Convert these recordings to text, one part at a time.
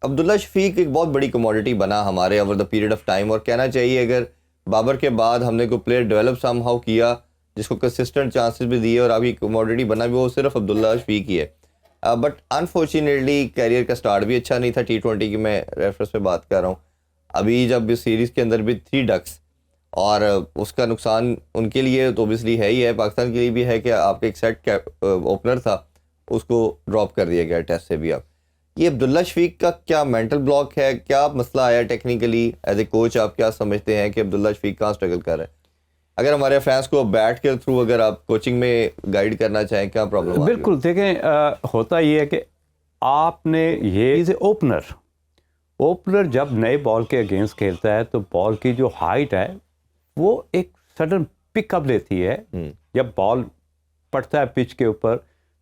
عبداللہ شفیق ایک بہت بڑی کموڈٹی بنا ہمارے over the period of time, اور کہنا چاہیے اگر بابر کے بعد ہم نے کوئی پلیئر ڈیولپ سم ہاؤ کیا جس کو کنسسٹنٹ چانسز بھی دیے اور ابھی کموڈٹی بنا بھی, وہ صرف عبداللہ شفیق ہی ہے. بٹ انفارچونیٹلی کیریئر کا سٹارٹ بھی اچھا نہیں تھا. T20 کی میں ریفرنس پہ بات کر رہا ہوں. ابھی جب اس سیریز کے اندر بھی 3 ڈکس, اور اس کا نقصان ان کے لیے تو اوبیسلی ہے ہی ہے, پاکستان کے لیے بھی ہے کہ آپ کے ایک سیٹ اوپنر تھا اس کو ڈراپ کر دیا گیا ٹیسٹ سے بھی. آپ یہ عبداللہ شفیق کا کیا مینٹل بلاک ہے, کیا مسئلہ آیا ٹیکنیکلی ایز اے کوچ, آپ کیا سمجھتے ہیں کہ عبداللہ شفیق کہاں اسٹرگل کر رہا ہے؟ اگر ہمارے فینس کو بیٹ کے تھرو اگر آپ کوچنگ میں گائیڈ کرنا چاہیں, کیا پرابلم؟ بالکل, دیکھیں ہوتا یہ ہے کہ آپ نے یہ اوپنر جب نئے بال کے اگینسٹ کھیلتا ہے تو بال کی جو ہائٹ ہے وہ ایک سڈن پک اپ لیتی ہے. جب بال پڑتا ہے پچ کے اوپر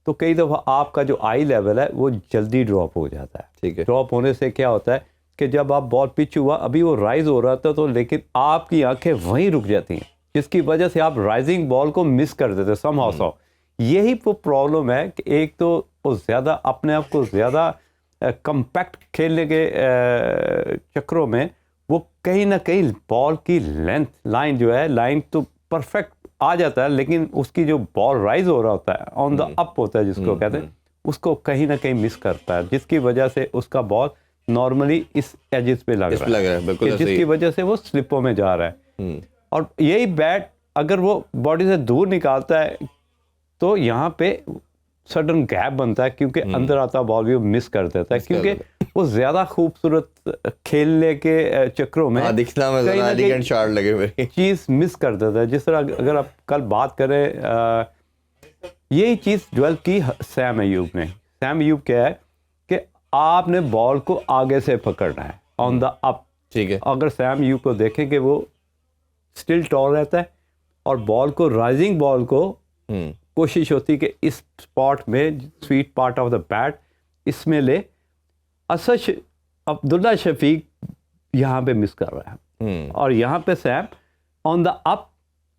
تو کئی دفعہ آپ کا جو آئی لیول ہے وہ جلدی ڈراپ ہو جاتا ہے. ٹھیک ہے, ڈراپ ہونے سے کیا ہوتا ہے کہ جب آپ بال پچ ہوا, ابھی وہ رائز ہو رہا تھا تو لیکن آپ کی آنکھیں وہیں رک جاتی ہیں, جس کی وجہ سے آپ رائزنگ بال کو مس کر دیتے سم ہاؤ. یہی وہ پرابلم ہے کہ ایک تو وہ زیادہ اپنے آپ کو زیادہ کمپیکٹ کھیلنے کے چکروں میں وہ کہیں نہ کہیں بال کی لینتھ لائن جو ہے, لائن تو پرفیکٹ آ جاتا ہے لیکن اس کی جو بال رائز ہو رہا ہوتا ہے, آن دا اپ ہوتا ہے جس کو کہتے ہیں, اس کو کہیں نہ کہیں مس کرتا ہے, جس کی وجہ سے اس کا بال نارملی اس ایجز پہ لگ رہا ہے, جس کی وجہ سے وہ سلپوں میں جا رہا ہے. اور یہی بیٹ اگر وہ باڈی سے دور نکالتا ہے تو یہاں پہ سڈن گیپ بنتا ہے, کیونکہ اندر آتا بال بھی وہ مس کر دیتا ہے, کیونکہ وہ زیادہ خوبصورت کھیلنے کے چکروں میں چیز مس کر دیتا ہے. جس طرح اگر آپ کل بات کریں, یہی چیز ڈویلپ کی سیم ایوب نے. سیم ایوب کیا ہے کہ آپ نے بال کو آگے سے پکڑنا ہے آن دا اپ. ٹھیک ہے, اگر سیم ایوب کو دیکھیں کہ وہ اسٹل ٹال رہتا ہے اور بال کو رائزنگ بال کو کوشش ہوتی کہ اس اسپاٹ میں sweet part of the bat اس میں لے. اسش عبداللہ شفیق یہاں پہ مس کر رہا ہے, اور یہاں پہ سیم آن دا اپ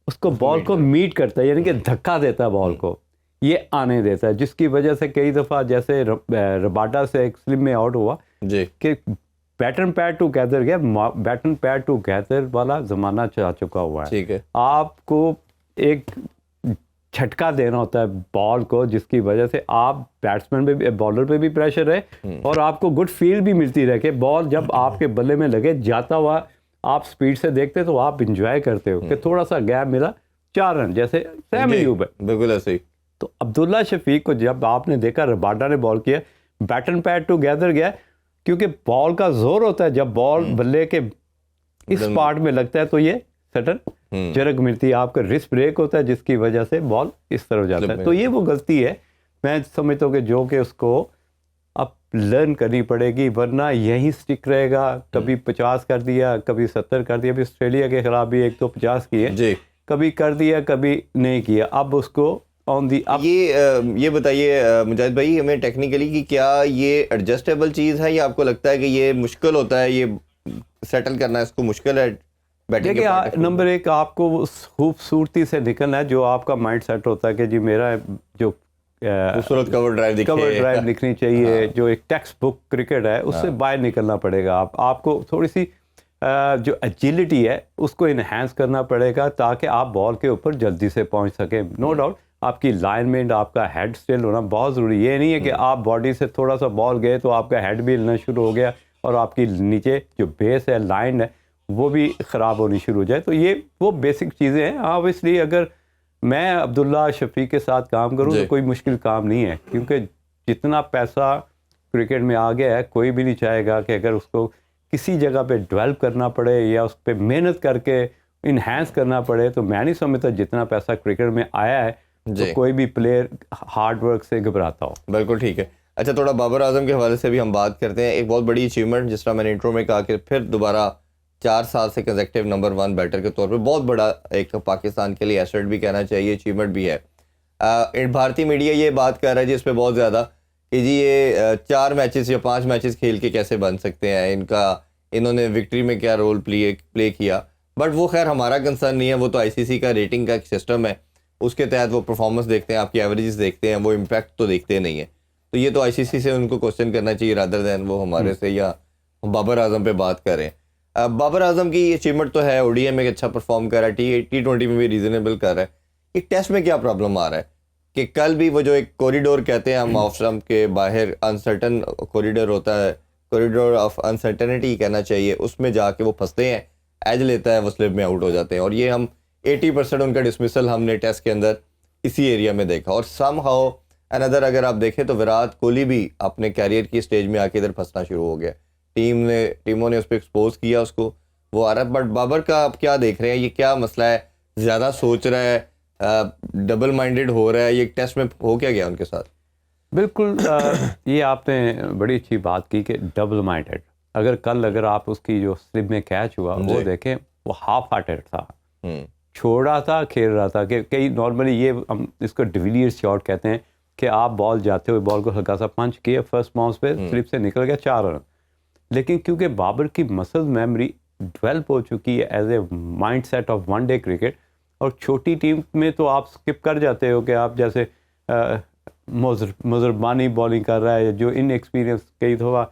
اس کو بال کو میٹ کرتا ہے, یعنی کہ دھکا دیتا ہے بال کو, یہ آنے دیتا ہے, جس کی وجہ سے کئی دفعہ جیسے رباڈا سے ایک سلم میں آؤٹ ہوا کہ بیٹن پیڈ ٹو گیدر گیا, بیٹن پیڈ ٹو گیدر والا زمانہ چلا چکا ہوا ہے. ٹھیک ہے, آپ کو ایک جھٹکا دینا ہوتا ہے بال کو, جس کی وجہ سے آپ بیٹسمین پہ بھی, بالر پہ بھی پریشر رہے اور آپ کو گڈ فیل بھی ملتی رہے کہ بال جب آپ کے بلے میں لگے جاتا ہوا آپ سپیڈ سے دیکھتے تو آپ انجوائے کرتے ہو کہ تھوڑا سا گیپ ملا 4 رن, جیسے سیم ایوب ہے. بالکل ایسے ہی. تو عبداللہ شفیق کو جب آپ نے دیکھا رباڈا نے بال کیا, بیٹن پیڈ ٹو گیدر گیا, کیونکہ بال کا زور ہوتا ہے جب بال بلے کے اس پارٹ میں لگتا ہے تو یہ سڈن جرک ملتی ہے, آپ کا رسک بریک ہوتا ہے جس کی وجہ سے بال اس طرف جاتا ہے. تو یہ وہ غلطی ہے میں سمجھتا ہوں کہ جو کہ اس کو اب لرن کرنی پڑے گی, ورنہ یہیں سٹک رہے گا. کبھی 50 کر دیا, کبھی 70 کر دیا, ابھی آسٹریلیا کے خلاف بھی ایک تو 50 کیے, کبھی کر دیا کبھی نہیں کیا. اب اس کو آن دی اب یہ بتائیے مجاہد بھائی ہمیں ٹیکنیکلی کہ کیا یہ ایڈجسٹیبل چیز ہے یا آپ کو لگتا ہے کہ یہ مشکل ہوتا ہے, یہ سیٹل کرنا اس کو مشکل ہے؟ دیکھیے نمبر 1 آپ کو اس خوبصورتی سے نکلنا ہے جو آپ کا مائنڈ سیٹ ہوتا ہے کہ جی میرا جو خوبصورت کور ڈرائیو دکھنی چاہیے, جو ایک ٹیکسٹ بک کرکٹ ہے اس سے باہر نکلنا پڑے گا. آپ کو تھوڑی سی جو ایجیلٹی ہے اس کو انہینس کرنا پڑے گا تاکہ آپ بال کے اوپر جلدی سے پہنچ سکیں. نو ڈاؤٹ آپ کی لائنمنٹ, آپ کا ہیڈ اسٹل ہونا بہت ضروری. یہ نہیں ہے کہ آپ باڈی سے تھوڑا سا بال گئے تو آپ کا ہیڈ بھی ہلنا شروع ہو گیا اور آپ کی نیچے جو بیس ہے, لائن ہے, وہ بھی خراب ہونی شروع ہو جائے. تو یہ وہ بیسک چیزیں ہیں. آبویسلی اگر میں عبداللہ شفیق کے ساتھ کام کروں تو کوئی مشکل کام نہیں ہے, کیونکہ جتنا پیسہ کرکٹ میں آ گیا ہے کوئی بھی نہیں چاہے گا کہ اگر اس کو کسی جگہ پہ ڈیولپ کرنا پڑے یا اس پہ محنت کر کے انہینس کرنا پڑے. تو میں نہیں سمجھتا جتنا پیسہ کرکٹ میں آیا ہے تو کوئی بھی پلیئر ہارڈ ورک سے گھبراتا ہو. بالکل ٹھیک ہے. اچھا تھوڑا بابر اعظم کے حوالے سے بھی ہم بات کرتے ہیں. ایک بہت بڑی اچیومنٹ, جس طرح میں نے انٹرو میں کہا کہ پھر دوبارہ 4 سال سے کنزیکٹیو نمبر 1 بیٹر کے طور پہ بہت بڑا ایک پاکستان کے لیے ایسٹ بھی کہنا چاہیے, اچیومنٹ بھی ہے. بھارتی میڈیا یہ بات کر رہا ہے جس پہ بہت زیادہ کہ جی یہ 4 میچز یا 5 میچز کھیل کے کیسے بن سکتے ہیں, انہوں نے وکٹری میں کیا رول پلے کیا. بٹ وہ خیر ہمارا کنسرن نہیں ہے, وہ تو ICC کا ریٹنگ کا ایک سسٹم ہے, اس کے تحت وہ پرفارمنس دیکھتے ہیں, آپ کی ایوریجز دیکھتے ہیں, وہ امپیکٹ تو دیکھتے نہیں ہیں. تو یہ تو آئی سی سی سے ان کو کوشچن کرنا چاہیے رادر دین وہ ہمارے سے یا بابر اعظم پہ بات کریں. بابر اعظم کی اچیومنٹ تو ہے, او ڈی اے میں اچھا پرفارم کر رہا ہے, T20 میں بھی ریزنیبل کر رہا ہے. ایک ٹیسٹ میں کیا پرابلم آ رہا ہے کہ کل بھی وہ جو ایک کوریڈور کہتے ہیں ہم آف اسٹمپ کے باہر انسرٹن کوریڈور ہوتا ہے, کوریڈور آف انسرٹنٹی کہنا چاہیے, اس میں جا کے وہ پھنستے ہیں, ایج لیتا ہے, وہ سلپ میں آؤٹ ہو جاتے ہیں. اور یہ ہم 80% ان کا ڈسمسل ہم نے ٹیسٹ کے اندر اسی ایریا میں دیکھا. اور سم ہاؤ اندر اگر آپ دیکھیں تو وراٹ کوہلی بھی اپنے کیریئر کی سٹیج میں آ کے ادھر پھنسنا شروع ہو گیا. ٹیموں نے اس پہ ایکسپوز کیا اس کو, وہ آ رہا ہے. بٹ بابر کا آپ کیا دیکھ رہے ہیں, یہ کیا مسئلہ ہے, زیادہ سوچ رہا ہے, ڈبل مائنڈیڈ ہو رہا ہے, یہ ٹیسٹ میں ہو کیا گیا ان کے ساتھ؟ بالکل یہ آپ نے بڑی اچھی بات کی کہ ڈبل مائنڈیڈ. اگر آپ اس کی جو سلپ میں کیچ ہوا وہ دیکھیں, وہ ہاف ہارٹیڈ تھا, چھوڑا تھا, کھیل رہا تھا. کہ کئی نارملی یہ ہم اس کو ڈیویلیئرز شاٹ کہتے ہیں کہ آپ بال جاتے ہوئے بال کو ہلکا سا پنچ کیا, فرسٹ باؤنس پہ سلپ سے نکل گیا 4 رن. لیکن کیونکہ بابر کی مسل میموری ڈیولپ ہو چکی ہے as a mind set of one day cricket, اور چھوٹی ٹیم میں تو آپ اسکپ کر جاتے ہو کہ آپ جیسے مظربانی بالنگ کر رہا ہے جو ان ایکسپیرینس, کئی دفعہ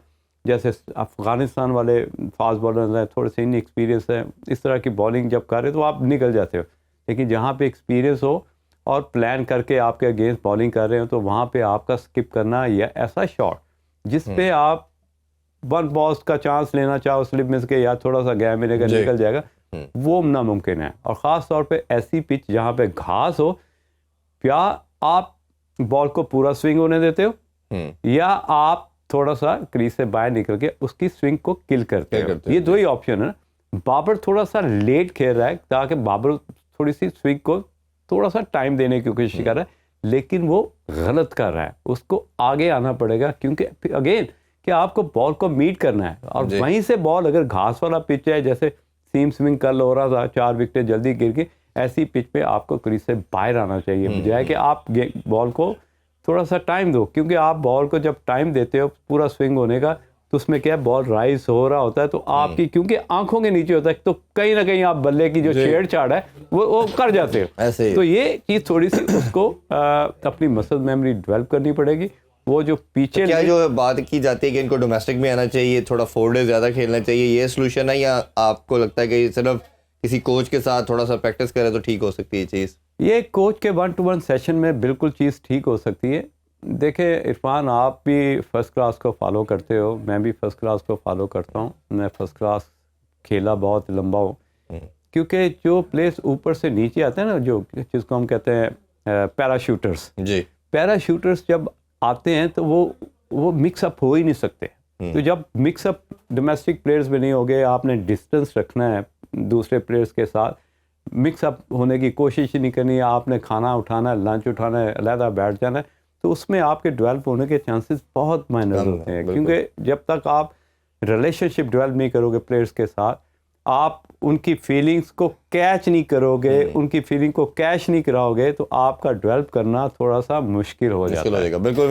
جیسے افغانستان والے فاسٹ بالرز ہیں تھوڑے سے ان ایکسپیرینس ہیں, اس طرح کی بالنگ جب کر رہے تو آپ نکل جاتے ہو. لیکن جہاں پہ ایکسپیرینس ہو اور پلان کر کے آپ کے اگینسٹ بالنگ کر رہے ہو تو وہاں پہ آپ کا اسکپ کرنا یا ایسا شاٹ جس پہ آپ 1 بالس کا چانس لینا چاہو سلپ میں کے یا تھوڑا سا گیپ ملے گا نکل جائے گا, وہ ناممکن ہے. اور خاص طور پہ ایسی پچ جہاں پہ گھاس ہو, یا آپ بال کو پورا سوئنگ ہونے دیتے ہو یا آپ تھوڑا سا کریز سے باہر نکل کے اس کی سوئنگ کو کل کرتے ہو. یہ 2 ہی آپشن ہے. بابر تھوڑا سا لیٹ کھیل رہا ہے تاکہ بابر تھوڑی سی سوئنگ کو تھوڑا سا ٹائم دینے کی کوشش کر رہا ہے, لیکن وہ غلط کر رہا ہے. اس کو آگے آنا پڑے گا کیونکہ اگین کہ آپ کو بال کو میٹ کرنا ہے, اور وہیں سے بال اگر گھاس والا پچ ہے جیسے سیم سوئنگ کل ہو رہا تھا 4 وکٹیں جلدی گر کے, ایسی پچ پہ آپ کو کریز سے باہر آنا چاہیے بجائے کہ آپ بال کو تھوڑا سا ٹائم دو. کیونکہ آپ بال کو جب ٹائم دیتے ہو پورا سوئنگ ہونے کا تو اس میں کیا بال رائز ہو رہا ہوتا ہے, تو آپ کی کیونکہ آنکھوں کے نیچے ہوتا ہے تو کہیں نہ کہیں آپ بلے کی جو چھیڑ چھاڑ ہے وہ کر جاتے ہو. تو یہ چیز تھوڑی سی اس کو اپنی مسل میموری ڈیولپ کرنی پڑے گی. وہ جو پیچھے کیا جو بات کی جاتی ہے کہ ان کو ڈومیسٹک میں آنا چاہیے, تھوڑا 4 ڈے زیادہ کھیلنا چاہیے, یہ سولوشن ہے, یا آپ کو لگتا ہے کہ صرف کسی کوچ کے ساتھ تھوڑا سا پریکٹس کرے تو ٹھیک ہو سکتی ہے چیز؟ یہ کوچ کے 1-to-1 سیشن میں بالکل چیز ٹھیک ہو سکتی ہے. دیکھیں عرفان, آپ بھی فرسٹ کلاس کو فالو کرتے ہو, میں بھی فرسٹ کلاس کو فالو کرتا ہوں. میں فرسٹ کلاس کھیلا بہت لمبا ہوں, کیونکہ جو پلیس اوپر سے نیچے آتے ہیں نا, جو جس کو ہم کہتے ہیں پیراشوٹرس, پیراشوٹرس جب آتے ہیں تو وہ مکس اپ ہو ہی نہیں سکتے. تو جب مکس اپ ڈومیسٹک پلیئرز میں نہیں ہوگے, آپ نے ڈسٹنس رکھنا ہے دوسرے پلیئرز کے ساتھ, مکس اپ ہونے کی کوشش ہی نہیں کرنی ہے, آپ نے کھانا اٹھانا ہے, لنچ اٹھانا ہے, علیحدہ بیٹھ جانا ہے, تو اس میں آپ کے ڈیولپ ہونے کے چانسز بہت مائنر ہوتے ہیں. کیونکہ جب تک آپ ریلیشن شپ ڈیولپ نہیں کرو گے پلیئرز کے ساتھ, آپ ان کی فیلنگس کو کیچ نہیں کرو گے, ان کی فیلنگ کو کیش نہیں کراؤ گے, تو آپ کا ڈیولپ کرنا تھوڑا سا مشکل ہو جاتا ہے. بالکل.